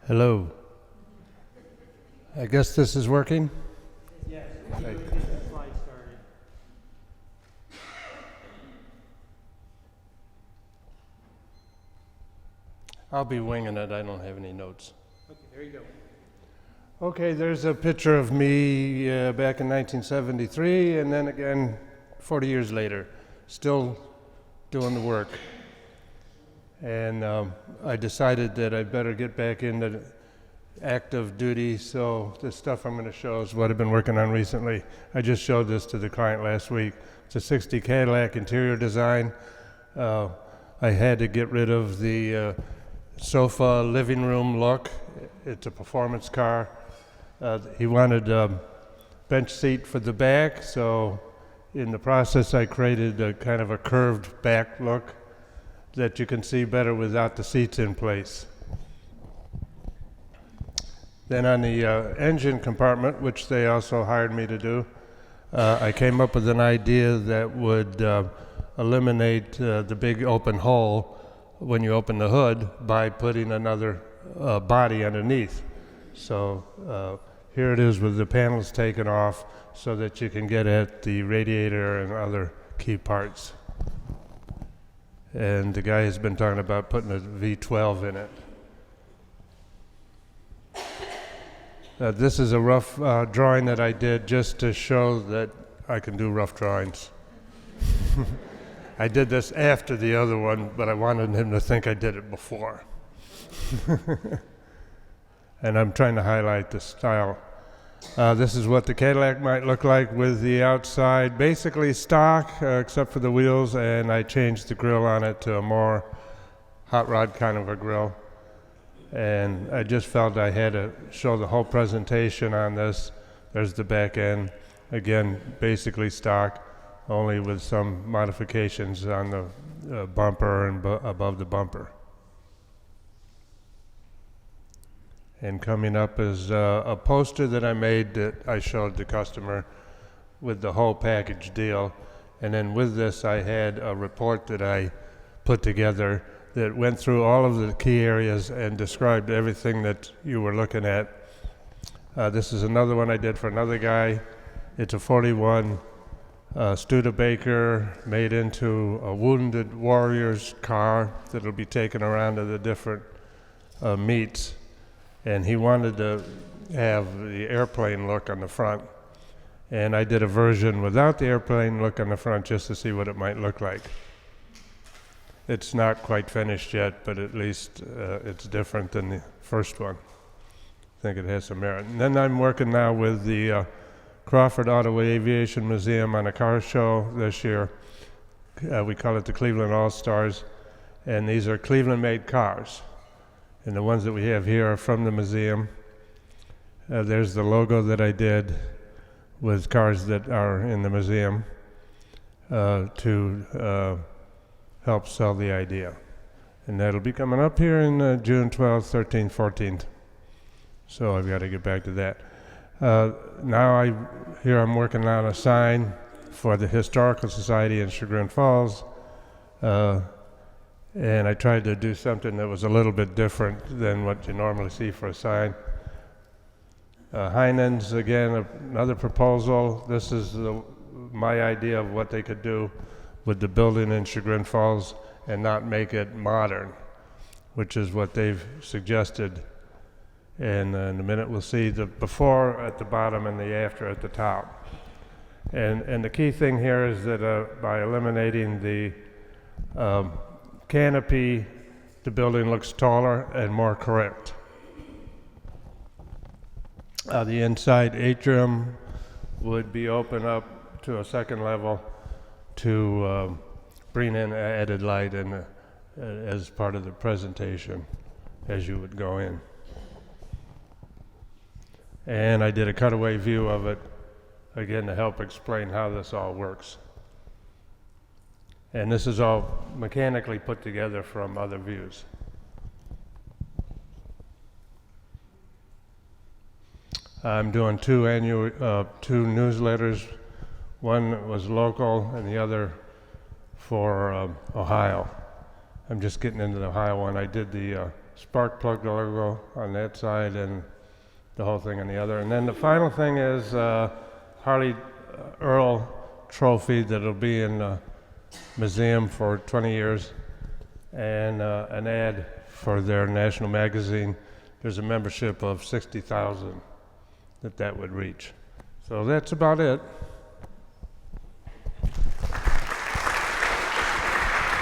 Hello. I guess this is working? Yes, if you would get the slide started. I'll be winging it. I don't have any notes. Okay, there you go. Okay, there's a picture of me back in 1973, and then again 40 years later, still doing the work. And I decided that I'd better get back into active duty, so the stuff I'm going to show is what I've been working on recently. I just showed this to the client last week. It's a 60 Cadillac interior design. I had to get rid of the sofa living room look. It's a performance car. He wanted a bench seat for the back, so in the process I created a kind of a curved back look that you can see better without the seats in place. Then on the engine compartment, which they also hired me to do, I came up with an idea that would eliminate the big open hole when you open the hood by putting another body underneath. So here it is with the panels taken off so that you can get at the radiator and other key parts. And the guy has been talking about putting a V12 in it. This is a rough drawing that I did just to show that I can do rough drawings. I did this after the other one, but I wanted him to think I did it before. And I'm trying to highlight the style. This is what the Cadillac might look like with the outside basically stock, except for the wheels, and I changed the grille on it to a more hot rod kind of a grille. And I just felt I had to show the whole presentation on this. There's the back end, again, basically stock, only with some modifications on the bumper and above the bumper. And coming up is a poster that I made that I showed the customer with the whole package deal. And then with this, I had a report that I put together that went through all of the key areas and described everything that you were looking at. This is another one I did for another guy. It's a 41 Studebaker made into a Wounded Warrior's car that'll be taken around to the different meets. And he wanted to have the airplane look on the front. And I did a version without the airplane look on the front just to see what it might look like. It's not quite finished yet, but at least it's different than the first one. I think it has some merit. And then I'm working now with the Crawford Auto Aviation Museum on a car show this year. We call it the Cleveland All-Stars. And these are Cleveland-made cars. And the ones that we have here are from the museum. There's the logo that I did with cars that are in the museum to help sell the idea. And that'll be coming up here in June 12th, 13th, 14th. So I've got to get back to that. Now I'm working on a sign for the Historical Society in Chagrin Falls. And I tried to do something that was a little bit different than what you normally see for a sign. Heinen's, again, another proposal. This is my idea of what they could do with the building in Chagrin Falls and not make it modern, which is what they've suggested. And in a minute we'll see the before at the bottom and the after at the top. And the key thing here is that by eliminating the canopy, the building looks taller and more correct. The inside atrium would be open up to a second level to bring in added light and as part of the presentation as you would go in. And I did a cutaway view of it, again, to help explain how this all works. And this is all mechanically put together from other views. I'm doing two newsletters. One was local and the other for Ohio. I'm just getting into the Ohio one. I did the spark plug logo on that side and the whole thing on the other. And then the final thing is Harley Earl trophy that'll be in the museum for 20 years, and an ad for their national magazine. There's a membership of 60,000 that would reach. So that's about it.